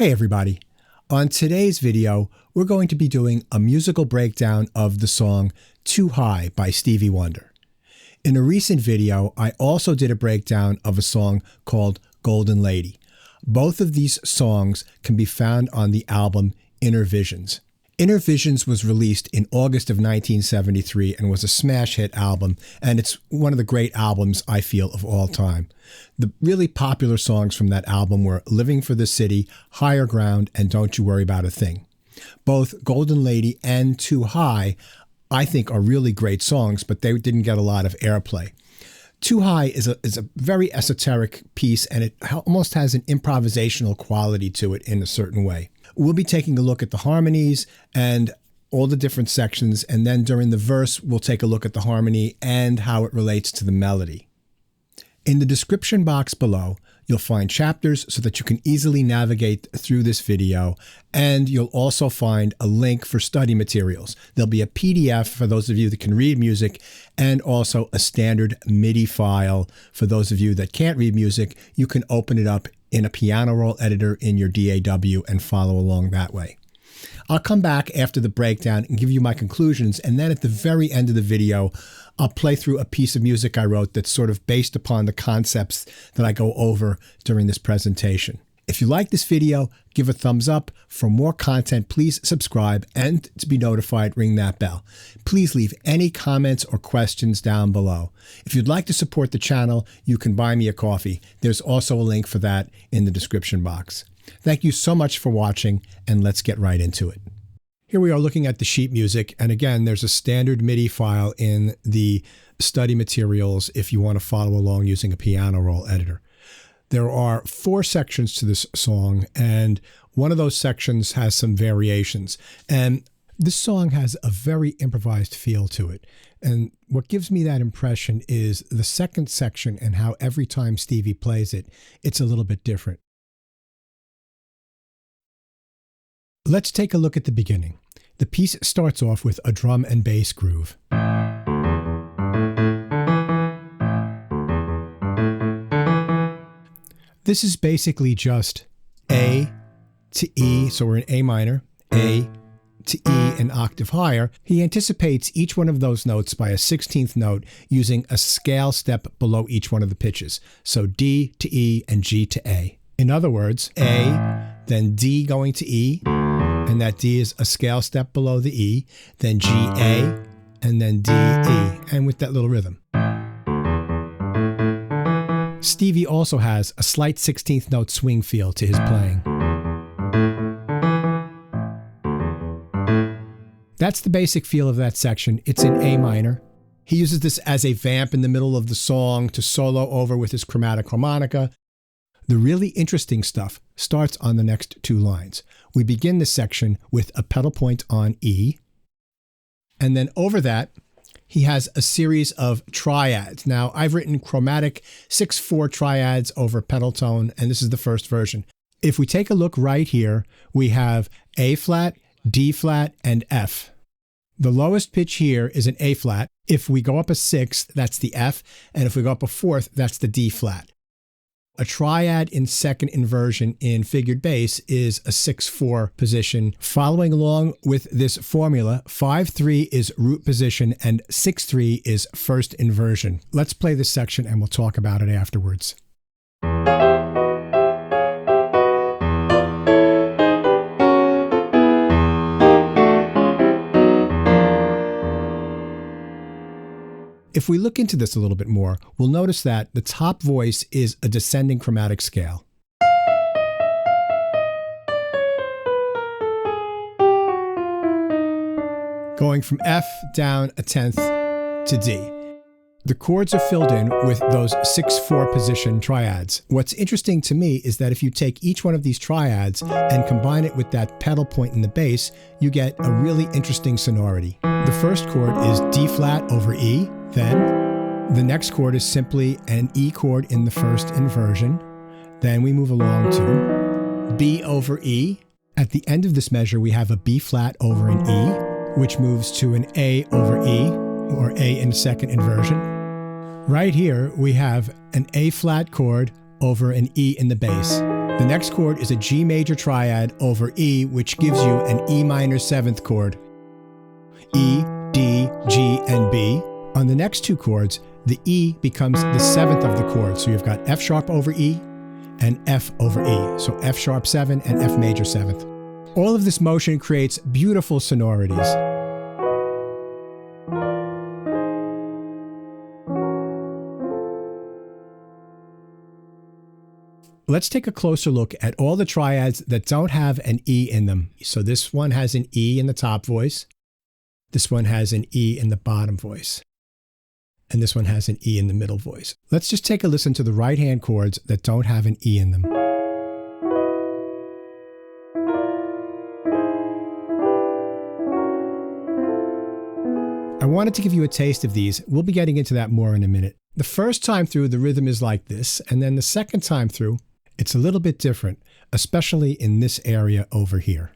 Hey everybody. On today's video, we're going to be doing a musical breakdown of the song Too High by Stevie Wonder. In a recent video, I also did a breakdown of a song called Golden Lady. Both of these songs can be found on the album Inversions. Inversions was released in August of 1973 and was a smash hit album, and it's one of the great albums I feel of all time. The really popular songs from that album were Living for the City, Higher Ground, and Don't You Worry About a Thing. Both Golden Lady and Too High, I think, are really great songs, but they didn't get a lot of airplay. Too High is a very esoteric piece, and it almost has an improvisational quality to it in a certain way. We'll be taking a look at the harmonies and all the different sections, and then during the verse, we'll take a look at the harmony and how it relates to the melody. In the description box below, you'll find chapters so that you can easily navigate through this video, and you'll also find a link for study materials. There'll be a PDF for those of you that can read music, and also a standard MIDI file for those of you that can't read music. You can open it up in a piano roll editor in your DAW and follow along that way. I'll come back after the breakdown and give you my conclusions, and then at the very end of the video, I'll play through a piece of music I wrote that's sort of based upon the concepts that I go over during this presentation. If you like this video, give a thumbs up. For more content, please subscribe, and to be notified, ring that bell. Please leave any comments or questions down below. If you'd like to support the channel, you can buy me a coffee. There's also a link for that in the description box. Thank you so much for watching, and let's get right into it. Here we are looking at the sheet music, and again, there's a standard MIDI file in the study materials if you want to follow along using a piano roll editor. There are 4 sections to this song, and one of those sections has some variations. And this song has a very improvised feel to it. And what gives me that impression is the second section and how every time Stevie plays it, it's a little bit different. Let's take a look at the beginning. The piece starts off with a drum and bass groove. This is basically just A to E, so we're in A minor, A to E an octave higher. He anticipates each one of those notes by a 16th note using a scale step below each one of the pitches. So D to E and G to A. In other words, A, then D going to E, and that D is a scale step below the E, then G, A, and then D, E, and with that little rhythm. Stevie also has a slight 16th note swing feel to his playing. That's the basic feel of that section. It's in A minor. He uses this as a vamp in the middle of the song to solo over with his chromatic harmonica. The really interesting stuff starts on the next 2 lines. We begin this section with a pedal point on E, and then over that, he has a series of triads. Now, I've written chromatic 6/4 triads over pedal tone, and this is the first version. If we take a look right here, we have A flat, D flat, and F. The lowest pitch here is an A flat. If we go up a 6th, that's the F, and if we go up a 4th, that's the D flat. A triad in second inversion in figured bass is a 6/4 position. Following along with this formula, 5/3 is root position and 6/3 is first inversion. Let's play this section and we'll talk about it afterwards. If we look into this a little bit more, we'll notice that the top voice is a descending chromatic scale. Going from F down a 10th to D. The chords are filled in with those 6/4 position triads. What's interesting to me is that if you take each one of these triads and combine it with that pedal point in the bass, you get a really interesting sonority. The first chord is D flat over E. Then the next chord is simply an E chord in the first inversion. Then we move along to B over E. At the end of this measure, we have a B flat over an E, which moves to an A over E, or A in second inversion. Right here, we have an A flat chord over an E in the bass. The next chord is a G major triad over E, which gives you an E minor 7th chord. E, D, G, and B. On the next two chords, the E becomes the 7th of the chord. So you've got F sharp over E and F over E. So F sharp 7 and F major 7th. All of this motion creates beautiful sonorities. Let's take a closer look at all the triads that don't have an E in them. So this one has an E in the top voice. This one has an E in the bottom voice. And this one has an E in the middle voice. Let's just take a listen to the right-hand chords that don't have an E in them. I wanted to give you a taste of these. We'll be getting into that more in a minute. The first time through, the rhythm is like this, and then the second time through, it's a little bit different, especially in this area over here.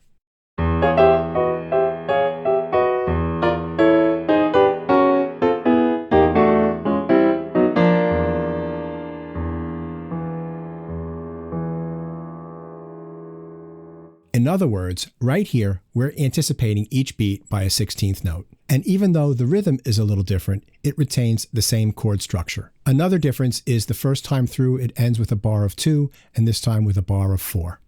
In other words, right here, we're anticipating each beat by a 16th note. And even though the rhythm is a little different, it retains the same chord structure. Another difference is the first time through, it ends with a bar of 2, and this time with a bar of 4.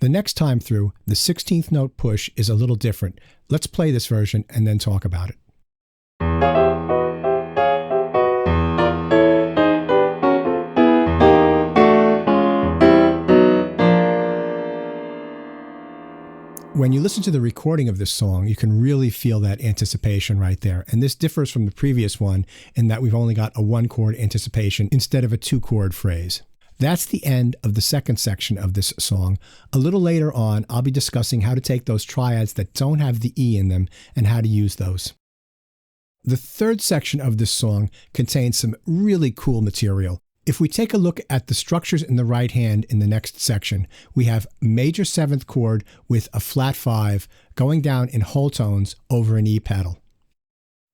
The next time through, the 16th note push is a little different. Let's play this version and then talk about it. When you listen to the recording of this song, you can really feel that anticipation right there. And this differs from the previous one in that we've only got a 1-chord anticipation instead of a 2-chord phrase. That's the end of the second section of this song. A little later on, I'll be discussing how to take those triads that don't have the E in them and how to use those. The third section of this song contains some really cool material. If we take a look at the structures in the right hand in the next section, we have major 7th chord with a flat 5 going down in whole tones over an E pedal.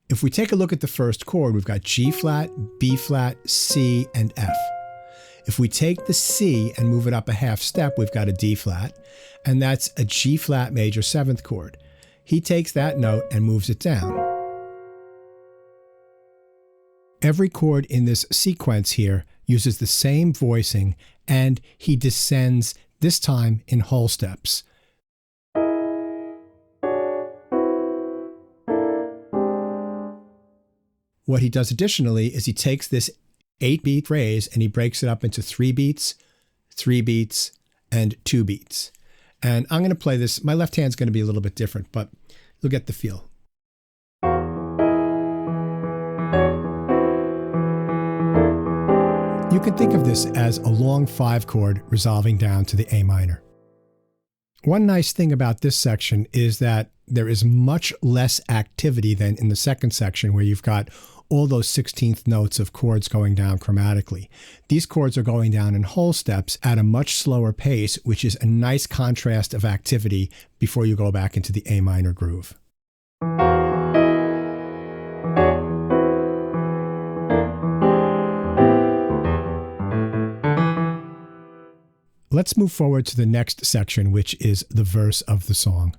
If we take a look at the first chord, we've got G flat, B flat, C, and F. If we take the C and move it up a half step, we've got a D flat, and that's a G flat major 7th chord. He takes that note and moves it down. Every chord in this sequence here uses the same voicing, and he descends, this time in whole steps. What he does additionally is he takes this 8-beat phrase and he breaks it up into 3 beats, 3 beats, and 2 beats. And I'm going to play this. My left hand's going to be a little bit different, but you'll get the feel. You can think of this as a long 5 chord resolving down to the A minor. One nice thing about this section is that there is much less activity than in the second section where you've got all those 16th notes of chords going down chromatically. These chords are going down in whole steps at a much slower pace, which is a nice contrast of activity before you go back into the A minor groove. Let's move forward to the next section, which is the verse of the song.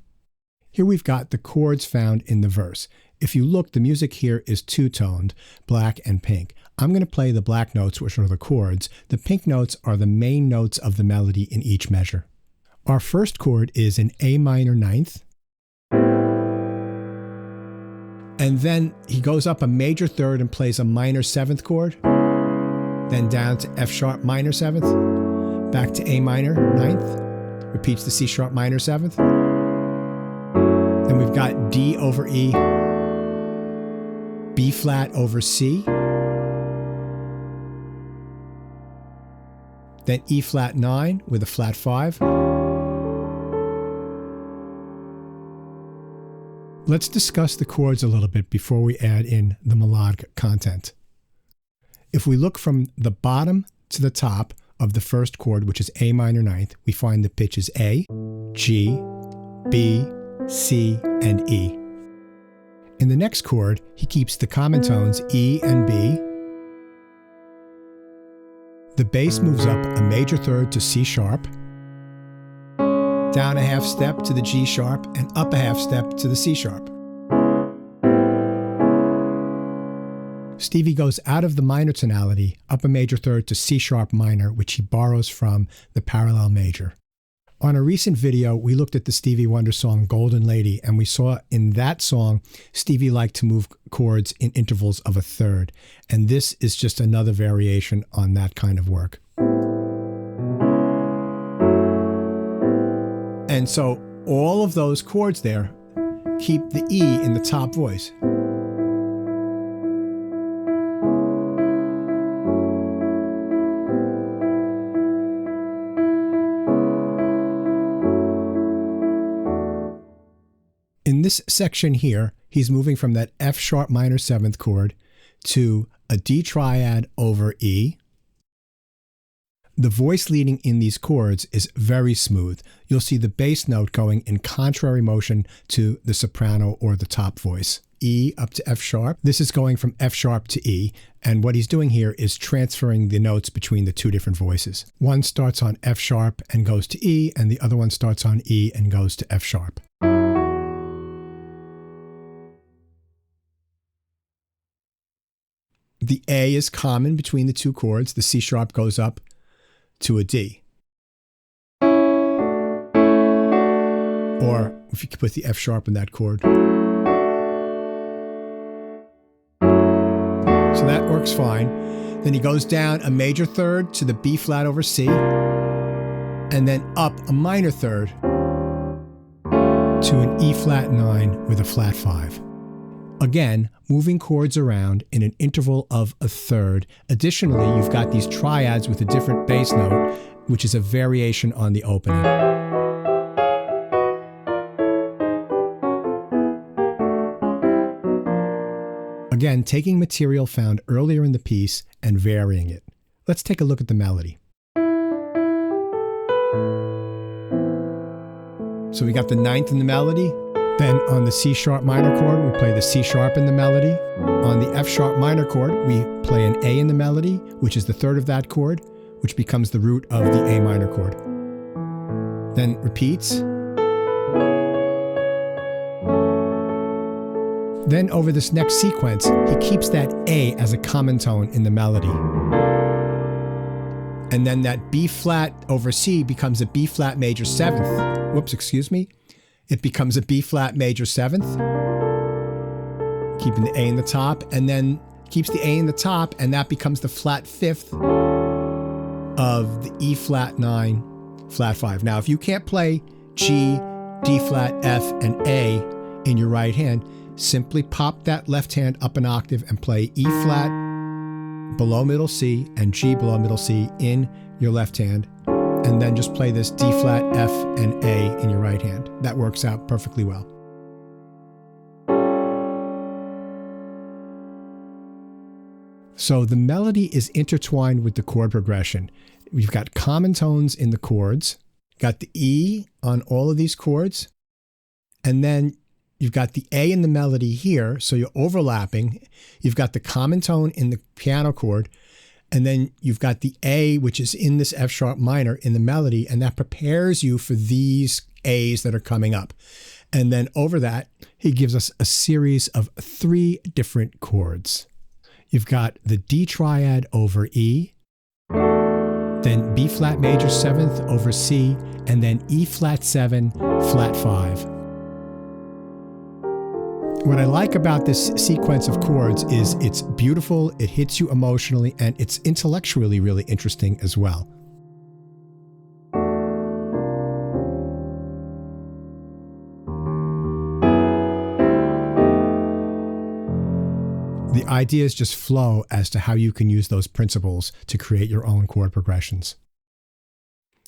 Here we've got the chords found in the verse. If you look, the music here is two-toned, black and pink. I'm going to play the black notes, which are the chords. The pink notes are the main notes of the melody in each measure. Our first chord is an A minor 9th. And then he goes up a major 3rd and plays a minor 7th chord. Then down to F sharp minor 7th. Back to A minor 9th. Repeats the C sharp minor 7th. Then we've got D over E. B flat over C. Then E flat 9 with a flat 5. Let's discuss the chords a little bit before we add in the melodic content. If we look from the bottom to the top of the first chord, which is A minor 9th, we find the pitches A, G, B, C, and E. In the next chord, he keeps the common tones E and B. The bass moves up a major third to C sharp, down a half step to the G sharp, and up a half step to the C sharp. Stevie goes out of the minor tonality, up a major third to C sharp minor, which he borrows from the parallel major. On a recent video, we looked at the Stevie Wonder song Golden Lady, and we saw in that song, Stevie liked to move chords in intervals of a third. And this is just another variation on that kind of work. And so all of those chords there keep the E in the top voice. In this section here, he's moving from that F sharp minor 7th chord to a D triad over E. The voice leading in these chords is very smooth. You'll see the bass note going in contrary motion to the soprano or the top voice. E up to F sharp. This is going from F sharp to E, and what he's doing here is transferring the notes between the two different voices. One starts on F sharp and goes to E, and the other one starts on E and goes to F sharp. The A is common between the two chords. The C sharp goes up to a D. Or if you could put the F sharp in that chord. So that works fine. Then he goes down a major third to the B flat over C, and then up a minor third to an E flat 9 with a flat 5. Again, moving chords around in an interval of a third. Additionally, you've got these triads with a different bass note, which is a variation on the opening. Again, taking material found earlier in the piece and varying it. Let's take a look at the melody. So we got the 9th in the melody. Then on the C sharp minor chord, we play the C sharp in the melody. On the F sharp minor chord, we play an A in the melody, which is the third of that chord, which becomes the root of the A minor chord. Then repeats. Then over this next sequence, he keeps that A as a common tone in the melody. And then that B flat over C becomes a B flat major 7th. Whoops, excuse me. It becomes a B flat major 7th, keeping the A in the top, and then keeps the A in the top, and that becomes the flat 5th of the E flat 9, flat 5. Now, if you can't play G, D flat, F, and A in your right hand, simply pop that left hand up an octave and play E flat below middle C and G below middle C in your left hand. And then just play this D flat, F, and A in your right hand. That works out perfectly well. So the melody is intertwined with the chord progression. We've got common tones in the chords, got the E on all of these chords, and then you've got the A in the melody here, so you're overlapping. You've got the common tone in the piano chord, and then you've got the A, which is in this F sharp minor in the melody, and that prepares you for these A's that are coming up. And then over that, he gives us a series of 3 different chords. You've got the D triad over E, then B flat major 7th over C, and then E flat 7, flat 5. What I like about this sequence of chords is it's beautiful, it hits you emotionally, and it's intellectually really interesting as well. The ideas just flow as to how you can use those principles to create your own chord progressions.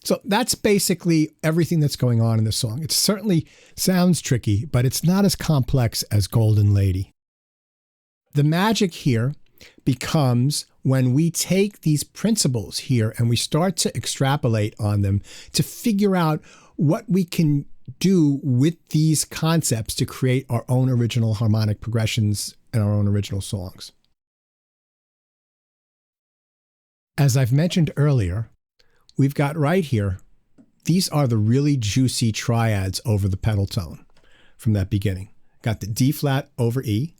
So that's basically everything that's going on in this song. It certainly sounds tricky, but it's not as complex as Golden Lady. The magic here becomes when we take these principles here and we start to extrapolate on them to figure out what we can do with these concepts to create our own original harmonic progressions and our own original songs. As I've mentioned earlier, we've got right here, these are the really juicy triads over the pedal tone from that beginning. Got the D flat over E,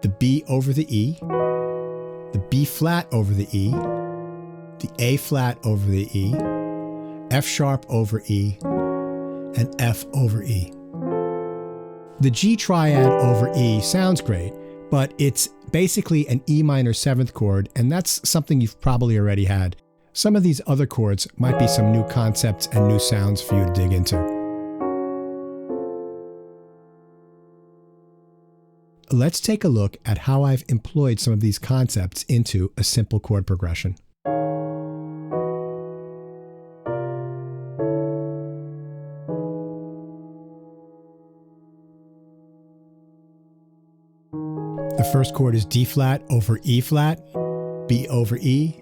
the B over the E, the B flat over the E, the A flat over the E, F sharp over E, and F over E. The G triad over E sounds great, but it's basically an E minor 7th chord, and that's something you've probably already had. Some of these other chords might be some new concepts and new sounds for you to dig into. Let's take a look at how I've employed some of these concepts into a simple chord progression. The first chord is D flat over E flat, B over E,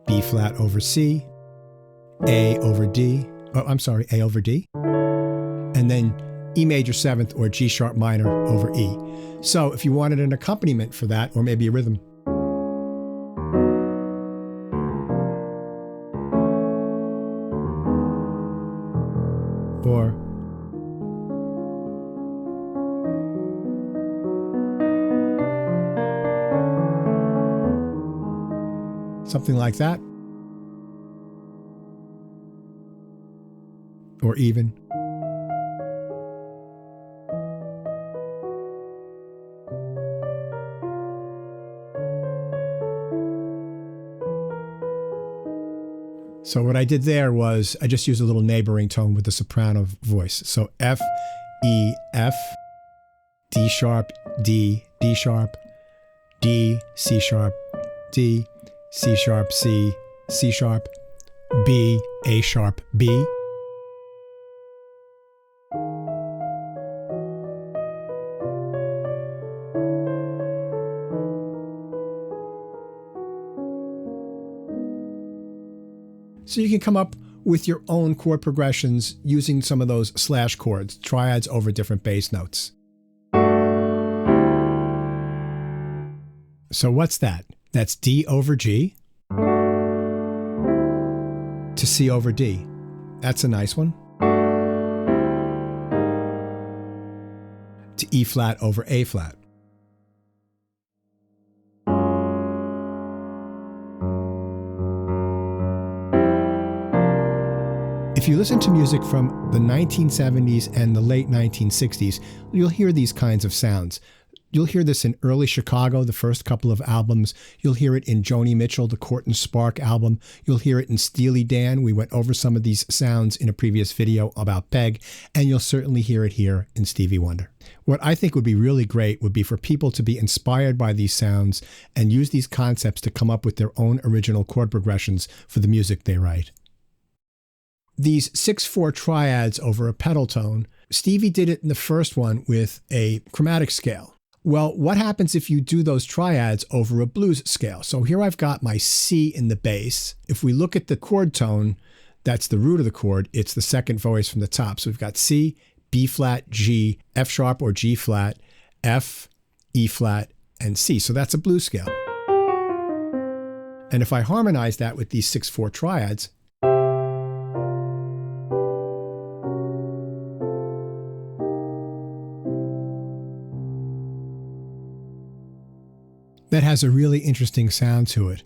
B flat over C, A over D, A over D, and then E major 7th or G sharp minor over E. So if you wanted an accompaniment for that, or maybe a rhythm, or something like that, or even. So what I did there was I just used a little neighboring tone with the soprano voice. So F, E, F, D sharp, D, D sharp, D, C sharp, D, C sharp, C, C sharp, B, A sharp, B. So you can come up with your own chord progressions using some of those slash chords, triads over different bass notes. So what's that? That's D over G to C over D. That's a nice one. To E flat over A flat. If you listen to music from the 1970s and the late 1960s, you'll hear these kinds of sounds. You'll hear this in early Chicago, the first couple of albums. You'll hear it in Joni Mitchell, the Court and Spark album. You'll hear it in Steely Dan. We went over some of these sounds in a previous video about Peg, and you'll certainly hear it here in Stevie Wonder. What I think would be really great would be for people to be inspired by these sounds and use these concepts to come up with their own original chord progressions for the music they write. These 6/4 triads over a pedal tone, Stevie did it in the first one with a chromatic scale. Well, what happens if you do those triads over a blues scale? So here I've got my C in the bass. If we look at the chord tone, that's the root of the chord. It's the second voice from the top. So we've got C, B flat, G, F sharp or G flat, F, E flat, and C. So that's a blues scale. And if I harmonize that with these 6/4 triads, that has a really interesting sound to it.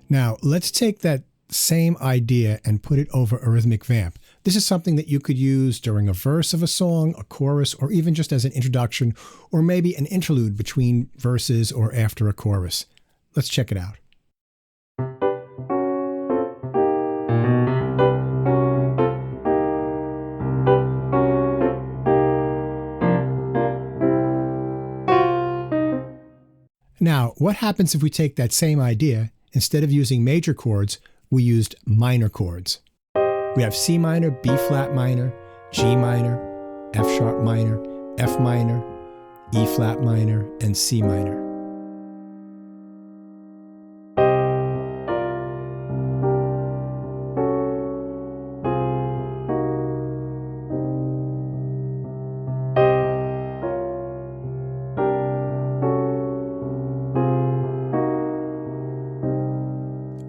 Now, let's take that same idea and put it over a rhythmic vamp. This is something that you could use during a verse of a song, a chorus, or even just as an introduction, or maybe an interlude between verses or after a chorus. Let's check it out. Now, what happens if we take that same idea, instead of using major chords, we used minor chords? We have C minor, B flat minor, G minor, F sharp minor, F minor, E flat minor, and C minor.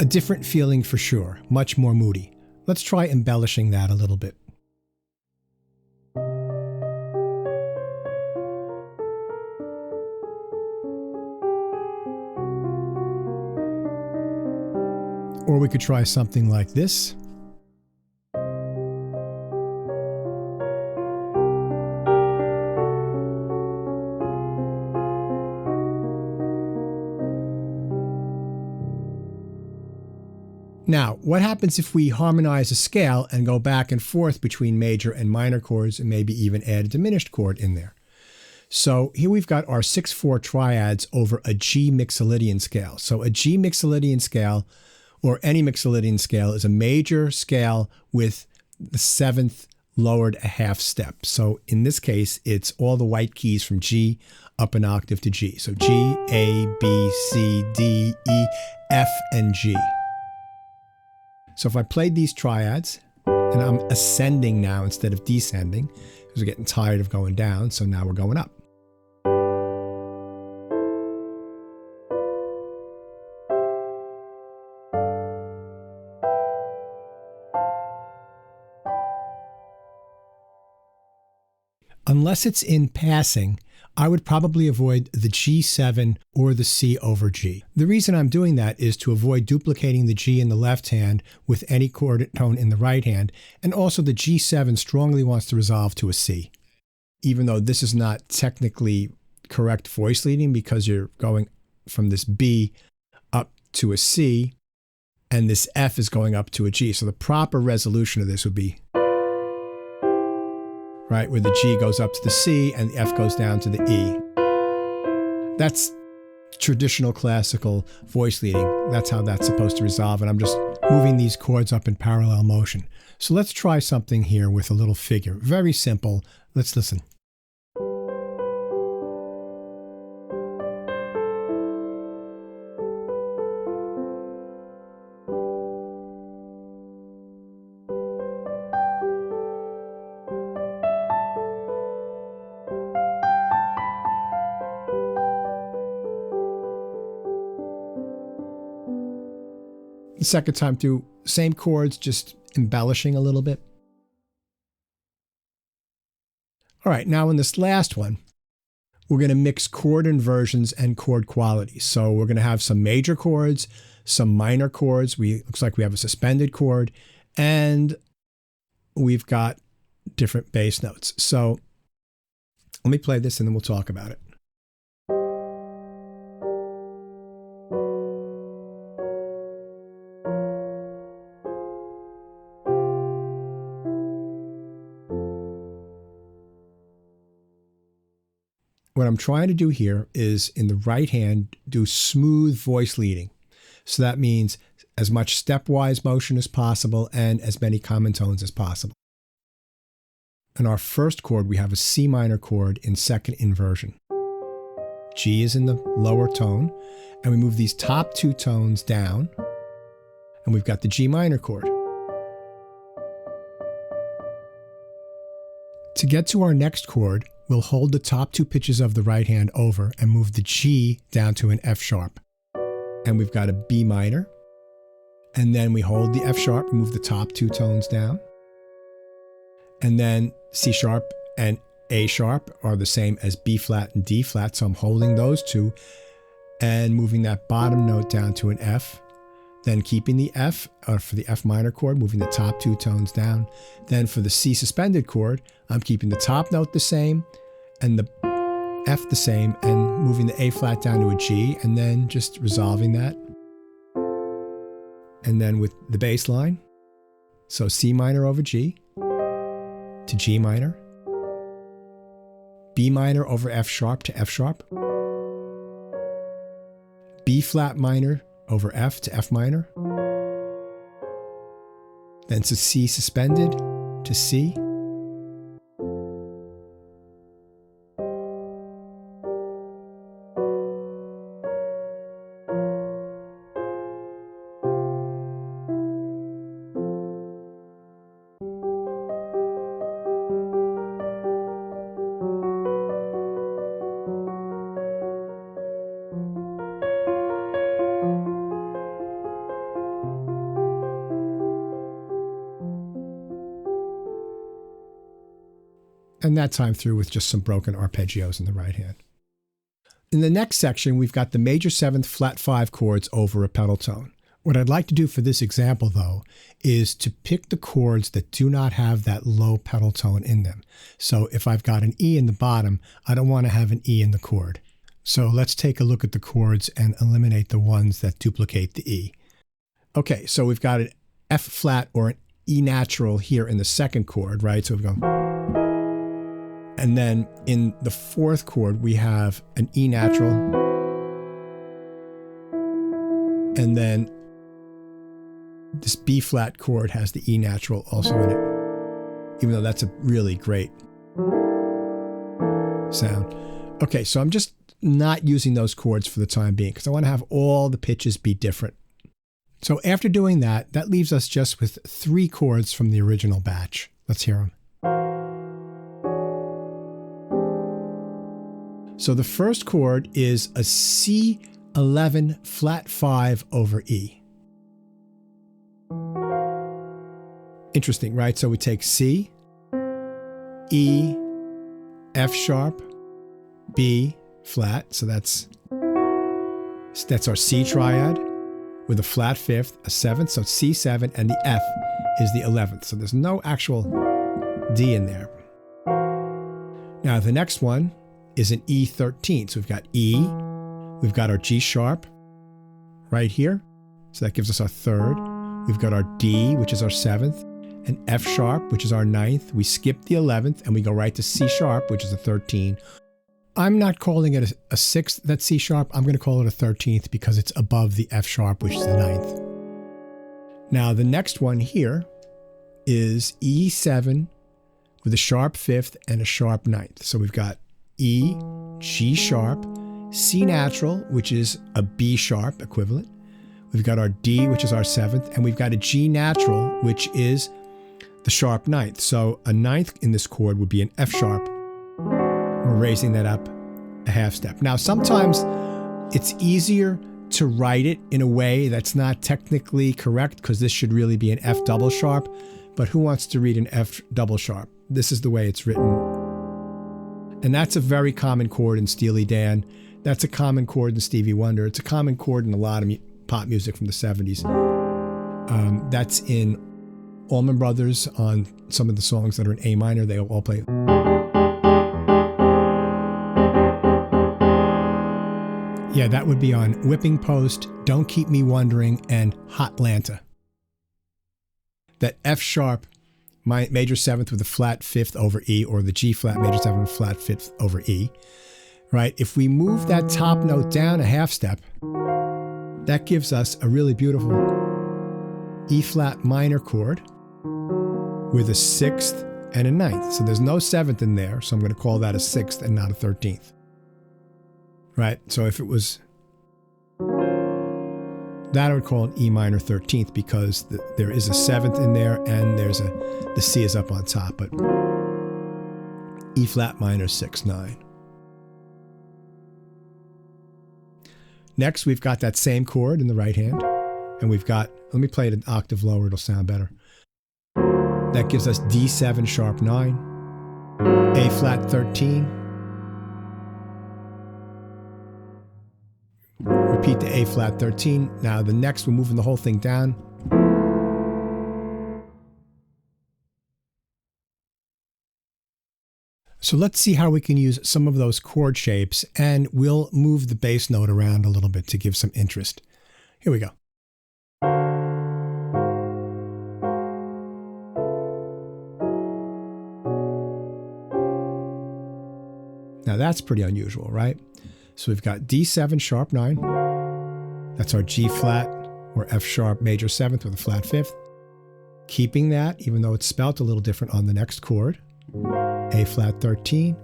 different feeling for sure, much more moody. Let's try embellishing that a little bit. Or we could try something like this. Now, what happens if we harmonize a scale and go back and forth between major and minor chords and maybe even add a diminished chord in there? So here we've got our 6/4 triads over a G mixolydian scale. So a G mixolydian scale, or any mixolydian scale, is a major scale with the 7th lowered a half step. So in this case, it's all the white keys from G up an octave to G. So G, A, B, C, D, E, F, and G. So if I played these triads, and I'm ascending now instead of descending, because we're getting tired of going down, so now we're going up. Unless it's in passing, I would probably avoid the G7 or the C over G. The reason I'm doing that is to avoid duplicating the G in the left hand with any chord tone in the right hand, and also the G7 strongly wants to resolve to a C. Even though this is not technically correct voice leading because you're going from this B up to a C, and this F is going up to a G. So the proper resolution of this would be, right, where the G goes up to the C and the F goes down to the E. That's traditional classical voice leading. That's how that's supposed to resolve, and I'm just moving these chords up in parallel motion. So let's try something here with a little figure. Very simple. Let's listen. The second time through, same chords, just embellishing a little bit. All right, now in this last one, we're going to mix chord inversions and chord qualities. So we're going to have some major chords, some minor chords. Looks like we have a suspended chord, and we've got different bass notes. So let me play this and then we'll talk about it. What I'm trying to do here is, in the right hand, do smooth voice leading. So that means as much stepwise motion as possible and as many common tones as possible. In our first chord, we have a C minor chord in second inversion. G is in the lower tone, and we move these top two tones down, and we've got the G minor chord. To get to our next chord, we'll hold the top two pitches of the right hand over and move the G down to an F sharp. And we've got a B minor. And then we hold the F sharp and move the top two tones down. And then C sharp and A sharp are the same as B flat and D flat. So I'm holding those two and moving that bottom note down to an F. Then keeping the F, for the F minor chord, moving the top two tones down. Then for the C suspended chord, I'm keeping the top note the same and the F the same and moving the A flat down to a G, and then just resolving that. And then with the bass line, so C minor over G to G minor, B minor over F sharp to F sharp, B flat minor over F to F minor, then to C suspended to C, and that time through with just some broken arpeggios in the right hand. In the next section, we've got the major 7th flat 5 chords over a pedal tone. What I'd like to do for this example, though, is to pick the chords that do not have that low pedal tone in them. So if I've got an E in the bottom, I don't want to have an E in the chord. So let's take a look at the chords and eliminate the ones that duplicate the E. Okay, so we've got an F flat or an E natural here in the second chord, right? So we go. And then in the 4th chord, we have an E natural. And then this B flat chord has the E natural also in it, even though that's a really great sound. Okay, so I'm just not using those chords for the time being because I want to have all the pitches be different. So after doing that, that leaves us just with 3 chords from the original batch. Let's hear them. So the first chord is a C11 flat 5 over E. Interesting, right? So we take C, E, F sharp, B flat. So that's our C triad with a flat 5th, a 7th. So it's C7, and the F is the 11th. So there's no actual D in there. Now the next one is an E13. So we've got E, we've got our G sharp right here. So that gives us our 3rd. We've got our D, which is our 7th. An F sharp, which is our 9th. We skip the 11th and we go right to C sharp, which is a 13. I'm not calling it a 6th, that's C sharp. I'm going to call it a 13th because it's above the F sharp, which is the 9th. Now the next one here is E7 with a sharp 5th and a sharp 9th. So we've got E, G sharp, C natural, which is a B sharp equivalent. We've got our D, which is our 7th, and we've got a G natural, which is the sharp 9th. So a 9th in this chord would be an F sharp. We're raising that up a half step. Now, sometimes it's easier to write it in a way that's not technically correct because this should really be an F double sharp, but who wants to read an F double sharp? This is the way it's written. And that's a very common chord in Steely Dan. That's a common chord in Stevie Wonder. It's a common chord in a lot of pop music from the 70s. That's in Allman Brothers on some of the songs that are in A minor. They all play. Yeah, that would be on Whipping Post, Don't Keep Me Wondering, and Hotlanta. That F sharp major 7th with a flat 5th over E, or the G flat major 7th with a flat 5th over E, right? If we move that top note down a half step, that gives us a really beautiful E flat minor chord with a 6th and a 9th. So there's no 7th in there, so I'm going to call that a 6th and not a 13th. Right? So if it was that, I would call it E minor 13th because there is a 7th in there and the C is up on top, but E flat minor 6, 9. Next, we've got that same chord in the right hand, and we've got, let me play it an octave lower, it'll sound better. That gives us D7 sharp 9, A flat 13, repeat the A flat 13. Now the next, we're moving the whole thing down. So let's see how we can use some of those chord shapes, and we'll move the bass note around a little bit to give some interest. Here we go. Now that's pretty unusual, right? So we've got D7 sharp 9. That's our G flat or F sharp major 7th with a flat 5th. Keeping that, even though it's spelt a little different on the next chord. A flat 13.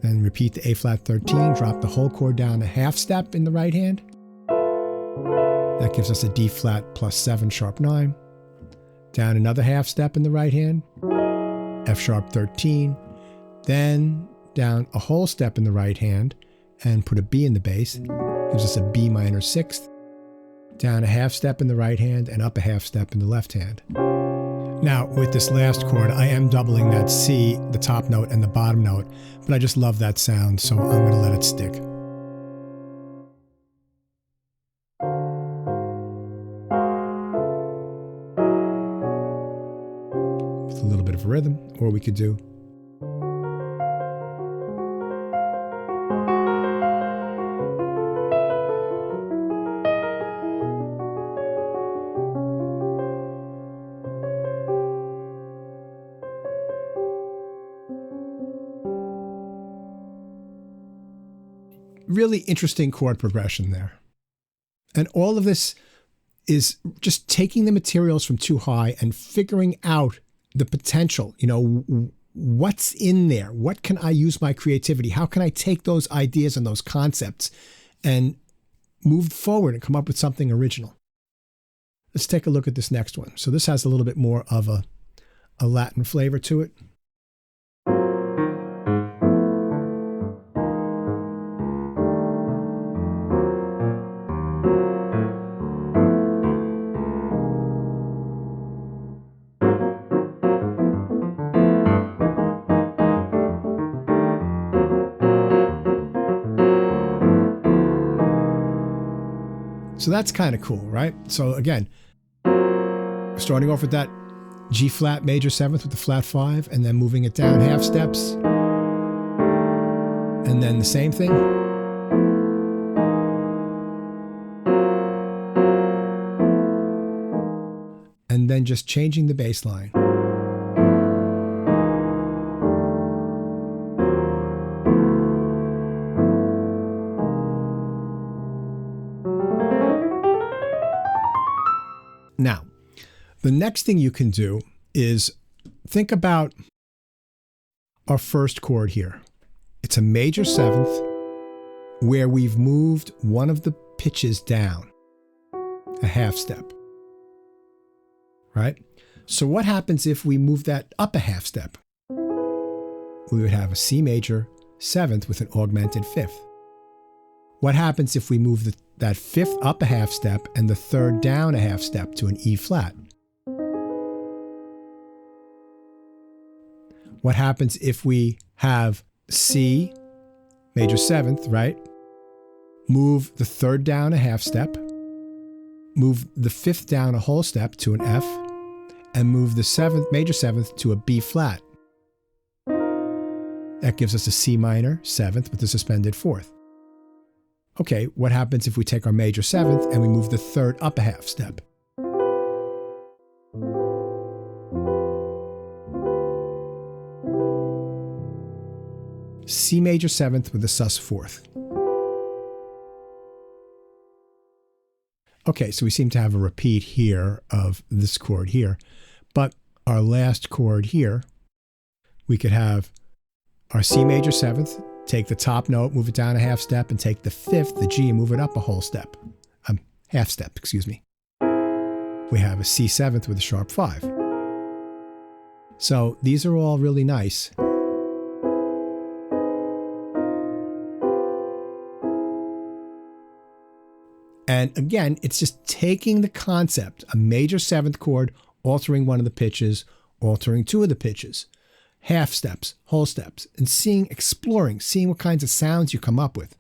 Then repeat the A flat 13, drop the whole chord down a half step in the right hand. That gives us a D flat plus 7 sharp 9. Down another half step in the right hand. F sharp 13. Then down a whole step in the right hand and put a B in the bass. Gives us a B minor 6th. Down a half step in the right hand and up a half step in the left hand. Now, with this last chord, I am doubling that C, the top note and the bottom note, but I just love that sound, so I'm going to let it stick. With a little bit of rhythm, or we could do really interesting chord progression there. And all of this is just taking the materials from Too High and figuring out the potential, you know, what's in there? What can I use my creativity? How can I take those ideas and those concepts and move forward and come up with something original? Let's take a look at this next one. So this has a little bit more of a Latin flavor to it. So that's kind of cool, right? So again, starting off with that G flat major 7th with the flat 5, and then moving it down half steps. And then the same thing. And then just changing the bass line. Now, the next thing you can do is think about our first chord here. It's a major 7th where we've moved one of the pitches down a half step, right? So what happens if we move that up a half step? We would have a C major 7th with an augmented 5th. What happens if we move that 5th up a half step and the 3rd down a half step to an E flat? What happens if we have C major 7th, right? Move the 3rd down a half step, move the 5th down a whole step to an F, and move the 7th, major 7th to a B flat. That gives us a C minor 7th with a suspended 4th. Okay, what happens if we take our major 7th and we move the 3rd up a half step? C major 7th with a sus 4th. Okay, so we seem to have a repeat here of this chord here, but our last chord here, we could have our C major 7th, take the top note, move it down a half step, and take the 5th, the G, and move it up a whole step. Half step, excuse me. We have a C 7th with a sharp 5. So these are all really nice. And again, it's just taking the concept, a major 7th chord, altering one of the pitches, altering two of the pitches, half steps, whole steps, and exploring, seeing what kinds of sounds you come up with.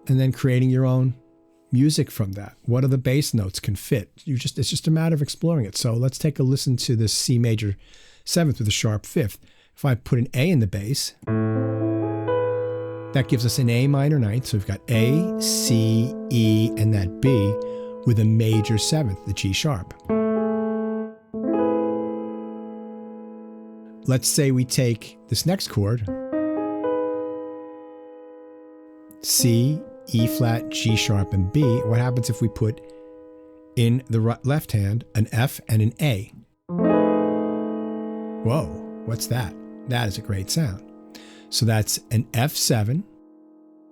And then creating your own music from that. What are the bass notes can fit? It's just a matter of exploring it. So let's take a listen to this C major 7th with a sharp 5th. If I put an A in the bass, that gives us an A minor 9th. So we've got A, C, E, and that B with a major 7th, the G sharp. Let's say we take this next chord, C, E flat, G sharp, and B. What happens if we put in the left hand an F and an A? Whoa, what's that? That is a great sound. So that's an F7,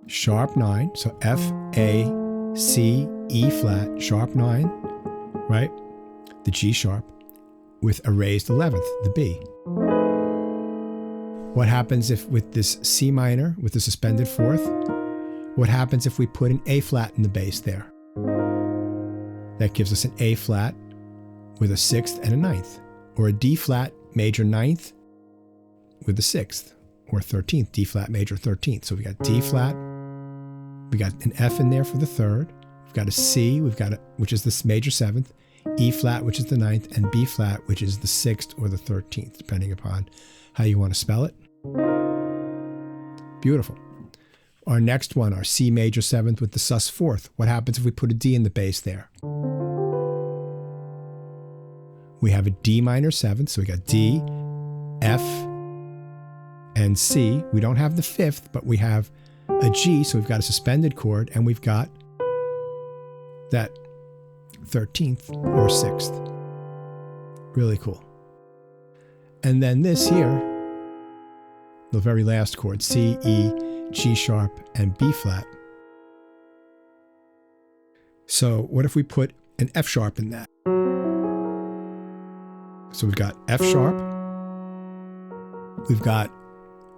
sharp 9. So F, A, C, E flat, sharp 9, right? The G sharp with a raised 11th, the B. What happens if with this C minor with the suspended 4th, What happens if we put an A flat in the bass there? That gives us an A flat with a 6th and a 9th, or a D flat major 9th with a 6th, or 13th, D flat major 13th. So we got D flat, we got an F in there for the 3rd, we've got a C, which is this major 7th, E flat, which is the 9th, and B flat, which is the 6th or the 13th, depending upon how you want to spell it. Beautiful. Our next one, our C major 7th with the sus 4th. What happens if we put a D in the bass there? We have a D minor 7th, so we got D, F, and C. We don't have the 5th, but we have a G, so we've got a suspended chord, and we've got that 13th or 6th. Really cool. And then this here, the very last chord, C, E, G sharp, and B flat. So what if we put an F sharp in that? So we've got F sharp, we've got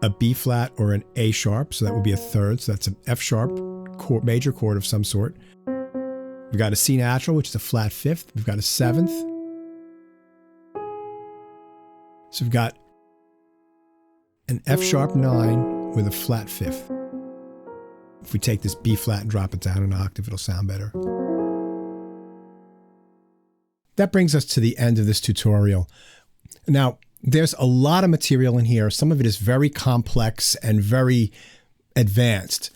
a B flat or an A sharp, so that would be a 3rd, so that's an F sharp chord, major chord of some sort. We've got a C natural, which is a flat 5th, we've got a 7th. So we've got an F sharp 9 with a flat 5th. If we take this B flat and drop it down an octave, it'll sound better. That brings us to the end of this tutorial. Now, there's a lot of material in here. Some of it is very complex and very advanced.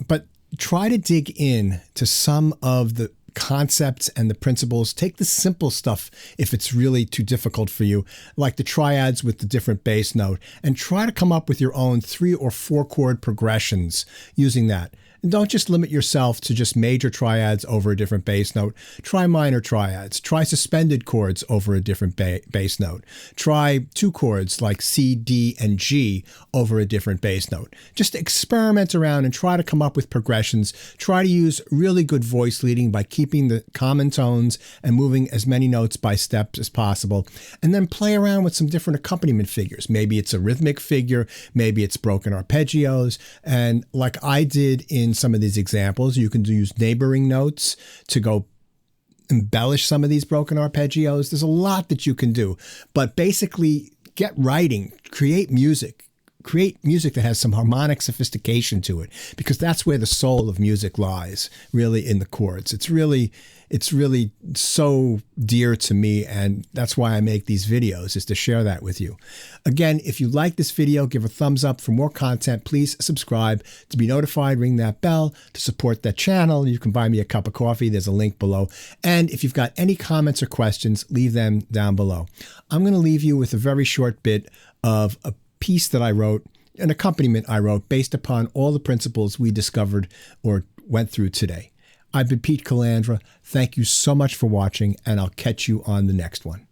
But try to dig in to some of the concepts and the principles. Take the simple stuff if it's really too difficult for you, like the triads with the different bass note, and try to come up with your own 3 or 4 chord progressions using that. And don't just limit yourself to just major triads over a different bass note. Try minor triads. Try suspended chords over a different bass note. Try 2 chords like C, D, and G over a different bass note. Just experiment around and try to come up with progressions. Try to use really good voice leading by keeping the common tones and moving as many notes by steps as possible. And then play around with some different accompaniment figures. Maybe it's a rhythmic figure. Maybe it's broken arpeggios. And like I did in some of these examples, you can use neighboring notes to go embellish some of these broken arpeggios. There's a lot that you can do, but basically get writing, create music that has some harmonic sophistication to it, because that's where the soul of music lies, really, in the chords. It's really so dear to me, and that's why I make these videos, is to share that with you. Again, if you like this video, give a thumbs up. For more content, please subscribe to be notified, ring that bell to support that channel. You can buy me a cup of coffee. There's a link below. And if you've got any comments or questions, leave them down below. I'm going to leave you with a very short bit of a piece that I wrote, an accompaniment I wrote based upon all the principles we discovered or went through today. I've been Pete Calandra. Thank you so much for watching, and I'll catch you on the next one.